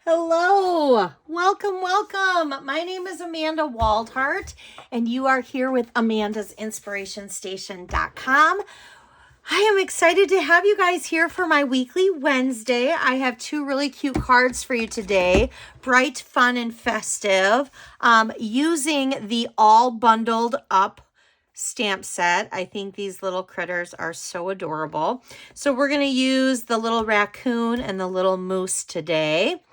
Hello, welcome, welcome. My name is Amanda Waldhart, and you are here with Amanda'sInspirationStation.com. I am excited to have you guys here for my weekly Wednesday. I have two really cute cards for you today, bright, fun, and festive, using the all bundled up stamp set. I think these little critters are so adorable. So we're going to use the little raccoon and the little moose today.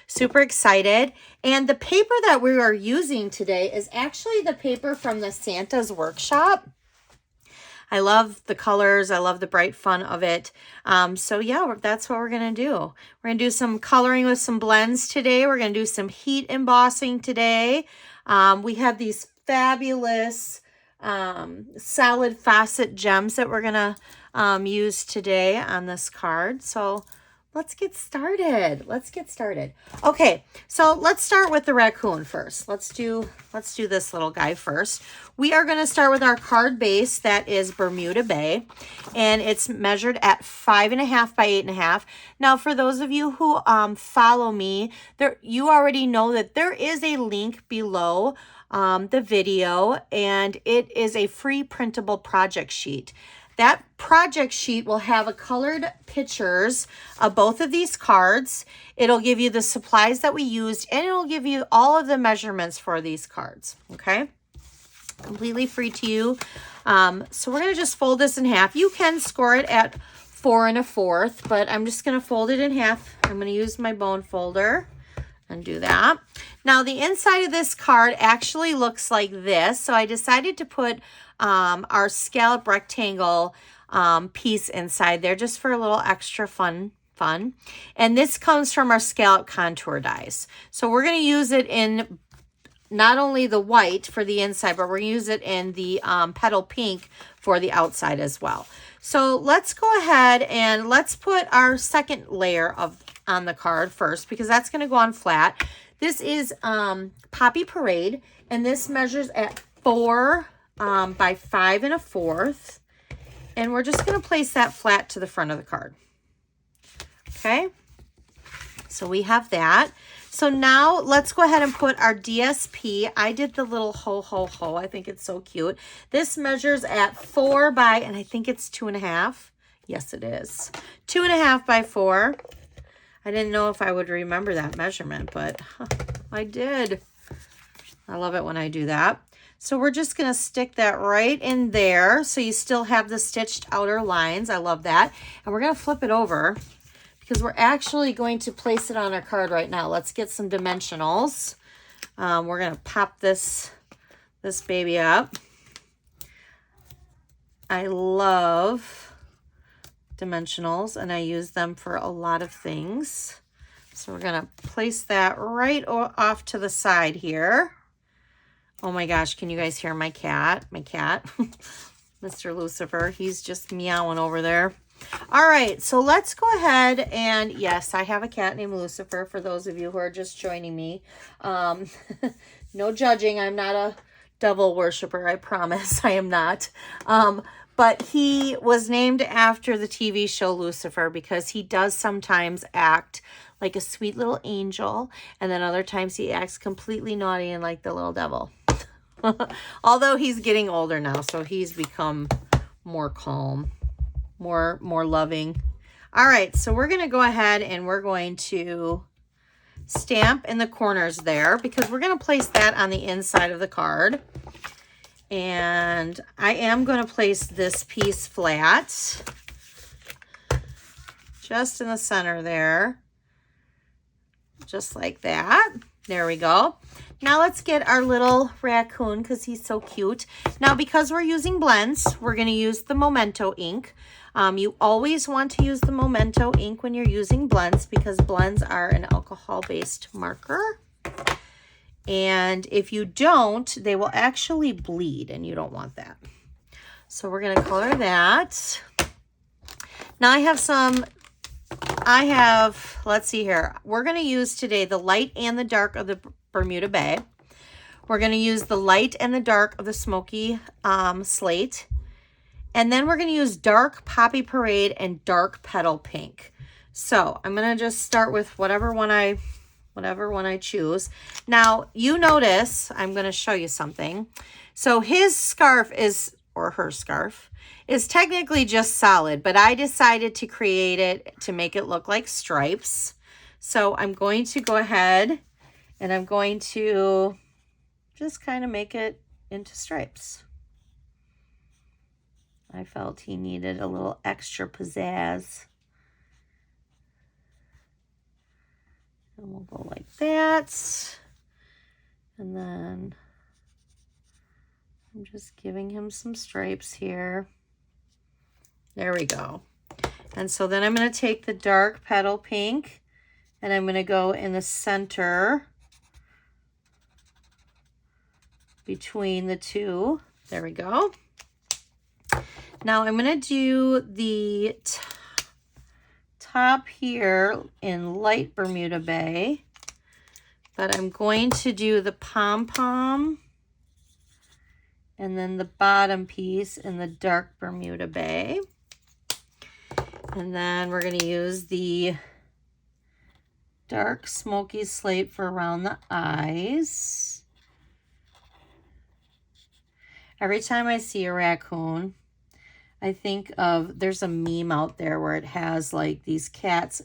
Super excited. And the paper that we are using today is actually the paper from the Santa's Workshop. I love the colors. I love the bright fun of it. So yeah, that's what we're going to do. We're going to do some coloring with some blends today. We're going to do some heat embossing today. We have these fabulous solid facet gems that we're going to use today on this card. So let's get started. Okay, so let's start with the raccoon first. Let's do this little guy first. We are going to start with our card base that is Bermuda Bay, and it's measured at 5.5 by 8.5. Now, for those of you who follow me, you already know that there is a link below the video, and it is a free printable project sheet. That project sheet will have a colored pictures of both of these cards. It'll give you the supplies that we used, and it'll give you all of the measurements for these cards, okay? Completely free to you. So we're going to just fold this in half. You can score it at 4 1/4, but I'm just going to fold it in half. I'm going to use my bone folder and do that. Now, the inside of this card actually looks like this, so I decided to put our scallop rectangle piece inside there just for a little extra fun. And this comes from our scallop contour dies. So we're going to use it in not only the white for the inside, but we're going to use it in the petal pink for the outside as well. So let's go ahead and let's put our second layer on the card first, because that's going to go on flat. This is Poppy Parade, and this measures at 4 by 5 1/4, and we're just going to place that flat to the front of the card. Okay, so we have that. So now let's go ahead and put our DSP. I did the little ho, ho, ho. I think it's so cute. This measures at 4 by, and I think it's 2.5. Yes, it is. 2.5 by 4. I didn't know if I would remember that measurement, but I did. I love it when I do that. So we're just going to stick that right in there so you still have the stitched outer lines. I love that. And we're going to flip it over because we're actually going to place it on our card right now. Let's get some dimensionals. We're going to pop this baby up. I love dimensionals, and I use them for a lot of things. So we're going to place that right off to the side here. Oh my gosh, can you guys hear my cat? My cat, Mr. Lucifer, he's just meowing over there. All right, so let's go ahead and, yes, I have a cat named Lucifer, for those of you who are just joining me. No judging, I'm not a devil worshiper, I promise, I am not. But he was named after the TV show Lucifer because he does sometimes act like a sweet little angel, and then other times he acts completely naughty and like the little devil. Although he's getting older now, so he's become more calm, more loving. All right, so we're going to go ahead and we're going to stamp in the corners there because we're going to place that on the inside of the card. And I am going to place this piece flat just in the center there, just like that. There we go. Now let's get our little raccoon because he's so cute. Now, because we're using blends, we're going to use the Memento ink. You always want to use the Memento ink when you're using blends because blends are an alcohol-based marker. And if you don't, they will actually bleed, and you don't want that. So we're going to color that. Now let's see here. We're going to use today the light and the dark of the Bermuda Bay. We're going to use the light and the dark of the Smoky Slate. And then we're going to use dark Poppy Parade and dark Petal Pink. So I'm going to just start with whatever one I whatever one I choose. Now, you notice, I'm going to show you something. So his scarf is, or her scarf, is technically just solid, but I decided to create it to make it look like stripes. So I'm going to go ahead and I'm going to just kind of make it into stripes. I felt he needed a little extra pizzazz. And we'll go like that. And then I'm just giving him some stripes here. There we go. And so then I'm going to take the dark petal pink and I'm going to go in the center between the two. There we go. Now I'm going to do the top here in light Bermuda Bay, but I'm going to do the pom-pom and then the bottom piece in the dark Bermuda Bay. And then we're going to use the dark smoky slate for around the eyes. Every time I see a raccoon, I think of, there's a meme out there where it has like these cats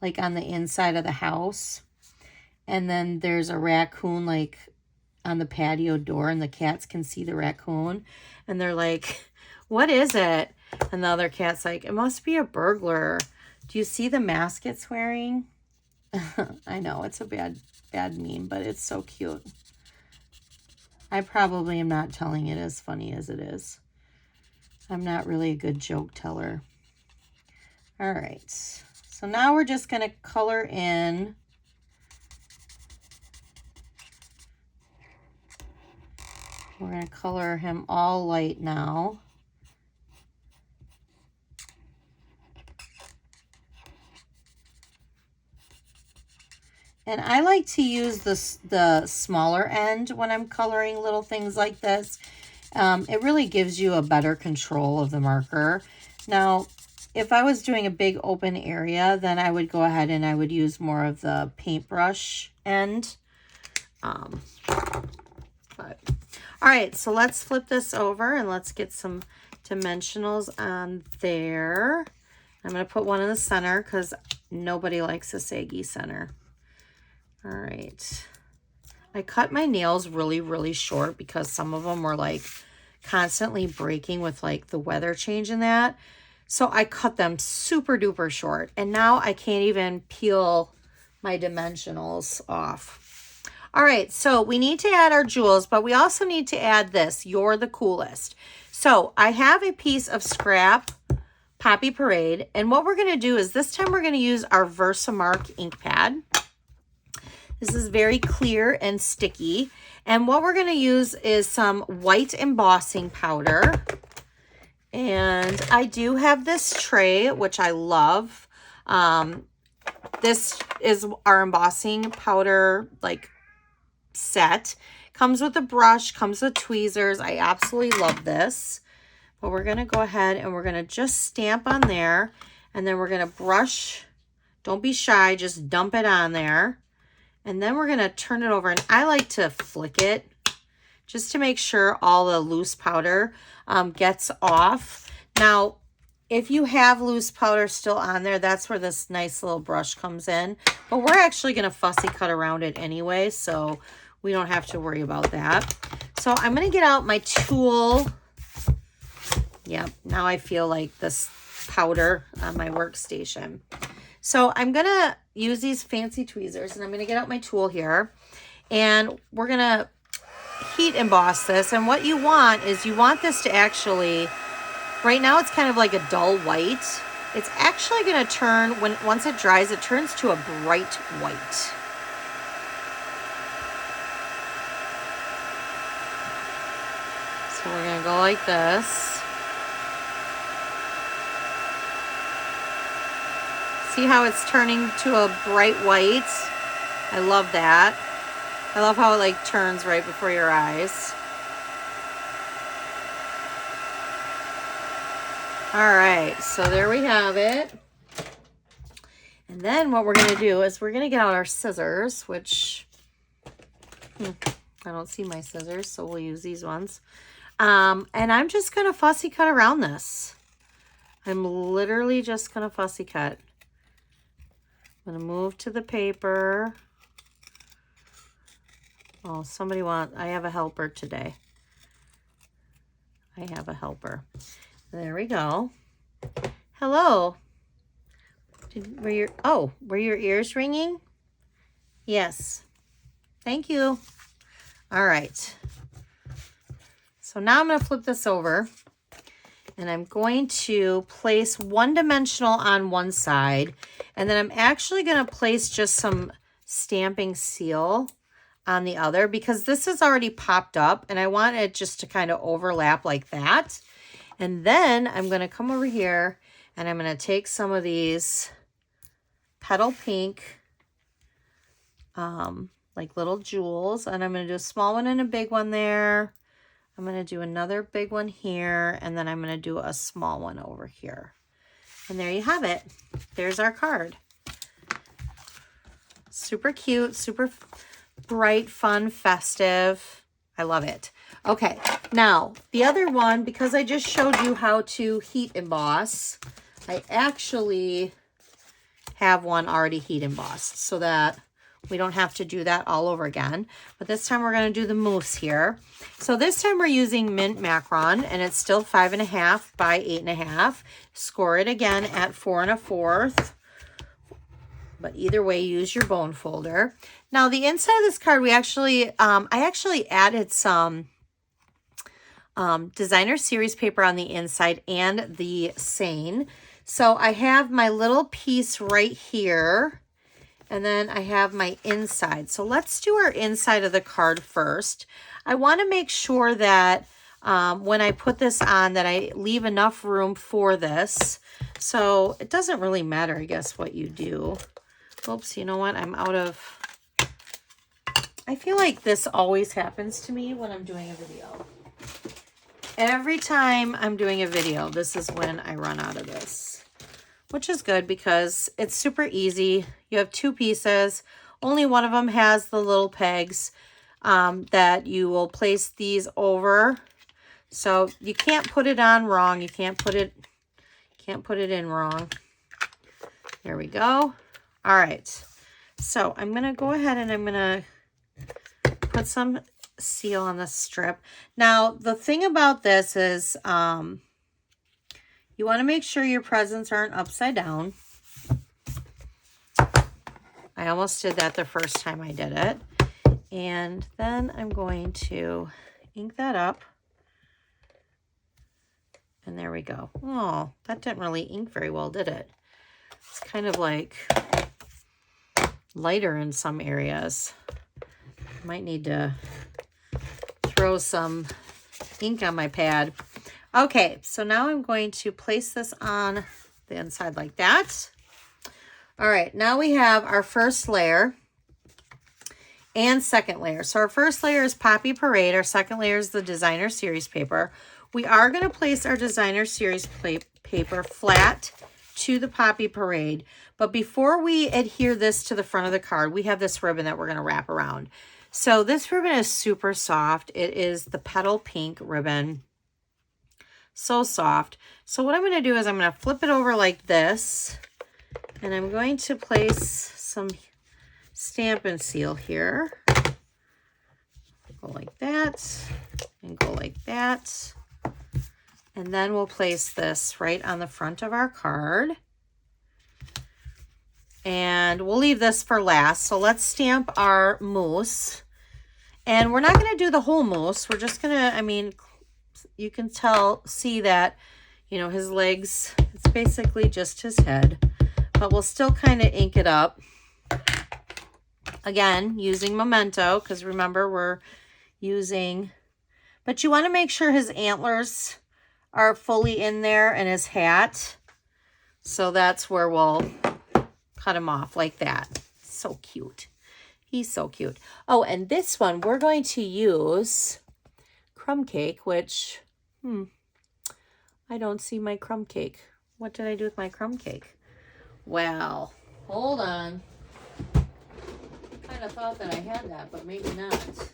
like on the inside of the house. And then there's a raccoon like on the patio door and the cats can see the raccoon. And they're like, what is it? And the other cat's like, it must be a burglar. Do you see the mask it's wearing? I know, it's a bad meme, but it's so cute. I probably am not telling it as funny as it is. I'm not really a good joke teller. All right, so now we're just gonna color in we're gonna color him all light now. And I like to use the smaller end when I'm coloring little things like this. It really gives you a better control of the marker. Now, if I was doing a big open area, then I would go ahead and I would use more of the paintbrush end. All right, so let's flip this over and let's get some dimensionals on there. I'm going to put one in the center because nobody likes a saggy center. All right. I cut my nails really, really short because some of them were like constantly breaking with like the weather change and that. So I cut them super duper short. And now I can't even peel my dimensionals off. All right. So we need to add our jewels, but we also need to add this. You're the coolest. So I have a piece of scrap Poppy Parade. And what we're going to do is this time we're going to use our Versamark ink pad. This is very clear and sticky. And what we're going to use is some white embossing powder. And I do have this tray, which I love. This is our embossing powder like set. Comes with a brush, comes with tweezers. I absolutely love this. But we're going to go ahead and we're going to just stamp on there. And then we're going to brush. Don't be shy, just dump it on there. And then we're going to turn it over, and I like to flick it just to make sure all the loose powder gets off. Now, if you have loose powder still on there, that's where this nice little brush comes in. But we're actually going to fussy cut around it anyway, so we don't have to worry about that. So I'm going to get out my tool. Yep, now I feel like this powder on my workstation. So I'm going to use these fancy tweezers and I'm going to get out my tool here and we're going to heat emboss this. And what you want is you want this to actually, right now it's kind of like a dull white. It's actually going to turn, once it dries, it turns to a bright white. So we're going to go like this. See how it's turning to a bright white? I love that. I love how it like turns right before your eyes. All right, so there we have it. And then what we're going to do is we're going to get out our scissors, which I don't see my scissors, so we'll use these ones. And I'm just going to fussy cut around this. I'm literally just going to fussy cut. I'm going to move to the paper. Oh, I have a helper today. I have a helper. There we go. Hello. Were your ears ringing? Yes. Thank you. All right. So now I'm going to flip this over and I'm going to place one dimensional on one side, and then I'm actually going to place just some stamping seal on the other because this is already popped up and I want it just to kind of overlap like that. And then I'm going to come over here and I'm going to take some of these petal pink, like little jewels, and I'm going to do a small one and a big one there. I'm going to do another big one here, and then I'm going to do a small one over here. And there you have it. There's our card. Super cute, super bright, fun, festive. I love it. Okay, now the other one, because I just showed you how to heat emboss, I actually have one already heat embossed so that we don't have to do that all over again. But this time we're going to do the mousse here. So this time we're using mint macaron, and it's still 5.5 by 8.5. Score it again at 4 1/4. But either way, use your bone folder. Now the inside of this card, I actually added some designer series paper on the inside and the Seine. So I have my little piece right here. And then I have my inside. So let's do our inside of the card first. I want to make sure that when I put this on that I leave enough room for this. So it doesn't really matter, I guess, what you do. Oops, you know what? I feel like this always happens to me when I'm doing a video. Every time I'm doing a video, this is when I run out of this. Which is good because it's super easy. You have two pieces. Only one of them has the little pegs that you will place these over. So you can't put it on wrong. You can't put it in wrong. There we go. All right. So I'm going to go ahead and I'm going to put some seal on the strip. Now, the thing about this is you want to make sure your presents aren't upside down. I almost did that the first time I did it. And then I'm going to ink that up. And there we go. Oh, that didn't really ink very well, did it? It's kind of like lighter in some areas. Might need to throw some ink on my pad. Okay, so now I'm going to place this on the inside like that. All right, now we have our first layer and second layer. So our first layer is Poppy Parade. Our second layer is the designer series paper. We are going to place our designer series paper flat to the Poppy Parade. But before we adhere this to the front of the card, we have this ribbon that we're going to wrap around. So this ribbon is super soft. It is the petal pink ribbon. So soft. So what I'm going to do is I'm going to flip it over like this, and I'm going to place some Stampin' Seal here. Go like that, and go like that. And then we'll place this right on the front of our card. And we'll leave this for last. So let's stamp our mousse. And we're not going to do the whole mousse. We're just going to, you can see that, his legs, it's basically just his head, but we'll still kind of ink it up. Again, using Memento, because remember we're using, but you want to make sure his antlers are fully in there and his hat. So that's where we'll cut him off like that. So cute. He's so cute. Oh, and this one, we're going to use crumb cake, which, I don't see my crumb cake. What did I do with my crumb cake? Well, Hold on. Kind of thought that I had that, but maybe not.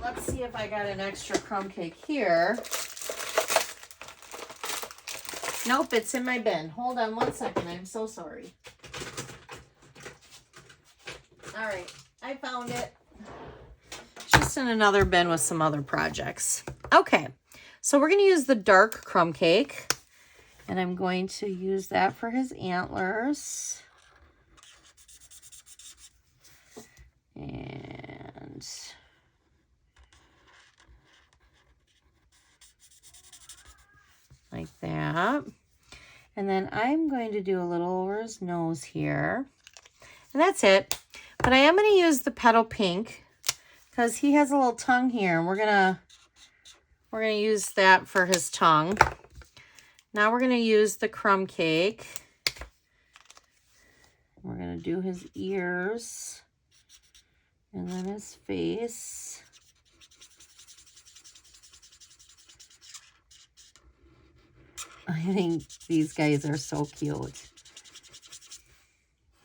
Let's see if I got an extra crumb cake here. Nope, it's in my bin. Hold on one second. I'm so sorry. All right, I found it. Just in another bin with some other projects. Okay, so we're going to use the dark crumb cake. And I'm going to use that for his antlers. And like that. And then I'm going to do a little over his nose here. And that's it. But I am going to use the petal pink because he has a little tongue here. And we're gonna use that for his tongue. Now we're going to use the crumb cake. We're going to do his ears and then his face. I think these guys are so cute.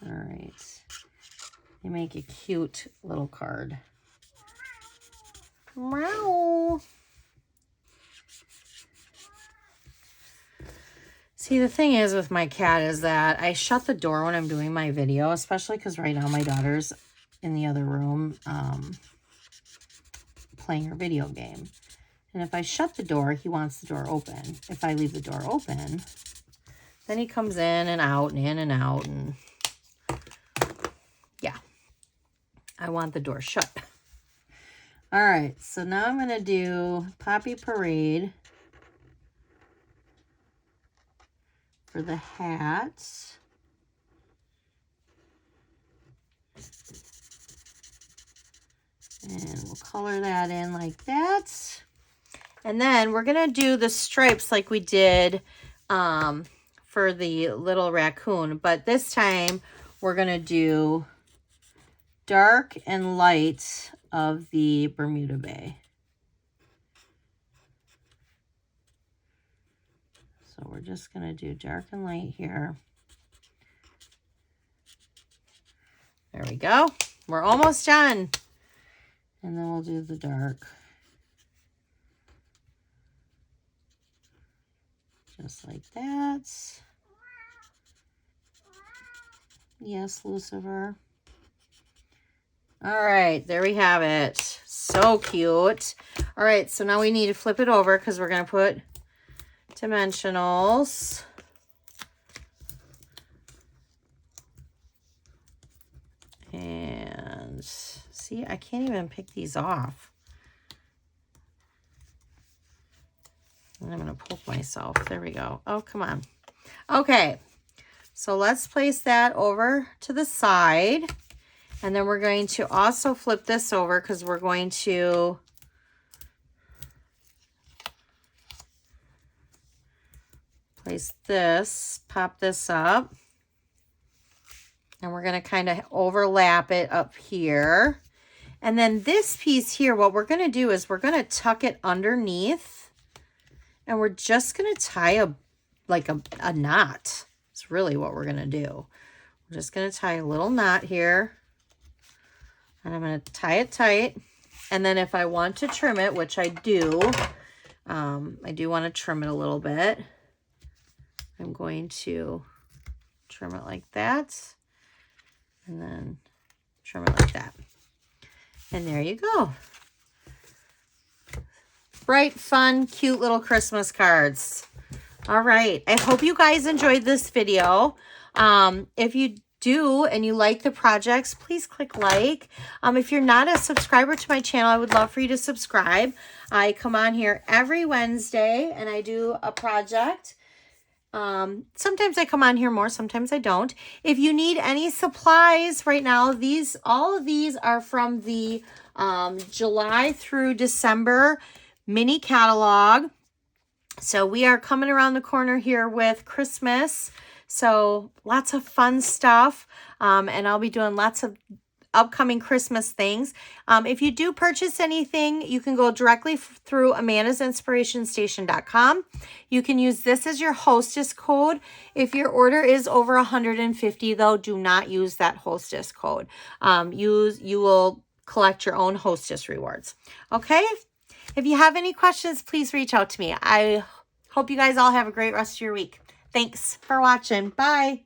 All right. They make a cute little card. Meow. See, the thing is with my cat is that I shut the door when I'm doing my video, especially because right now my daughter's in the other room playing her video game. And if I shut the door, he wants the door open. If I leave the door open, then he comes in and out and in and out. And yeah, I want the door shut. All right, so now I'm going to do Poppy Parade for the hat. And we'll color that in like that. And then we're going to do the stripes like we did for the little raccoon. But this time we're going to do dark and light of the Bermuda Bay. So we're just going to do dark and light here. There we go. We're almost done. And then we'll do the dark. Just like that. Yes, Lucifer. All right, there we have it. So cute. All right, so now we need to flip it over because we're going to put dimensionals. And see, I can't even pick these off. And I'm going to poke myself. There we go. Oh, come on. Okay, so let's place that over to the side. And then we're going to also flip this over because we're going to place this, pop this up. And we're going to kind of overlap it up here. And then this piece here, what we're going to do is we're going to tuck it underneath. And we're just going to tie a knot. It's really what we're going to do. We're just going to tie a little knot here. And I'm going to tie it tight. And then if I want to trim it, which I do want to trim it a little bit. I'm going to trim it like that. And then trim it like that. And there you go. Bright, fun, cute little Christmas cards. All right. I hope you guys enjoyed this video. If you do and you like the projects, please click like. If you're not a subscriber to my channel, I would love for you to subscribe. I come on here every Wednesday and I do a project. Sometimes I come on here more, sometimes I don't. If you need any supplies right now, all of these are from the July through December mini catalog. So we are coming around the corner here with Christmas. So lots of fun stuff. And I'll be doing lots of upcoming Christmas things. If you do purchase anything, you can go directly through amandasinspirationstation.com. You can use this as your hostess code. If your order is over $150, though, do not use that hostess code. You will collect your own hostess rewards. Okay? If you have any questions, please reach out to me. I hope you guys all have a great rest of your week. Thanks for watching. Bye.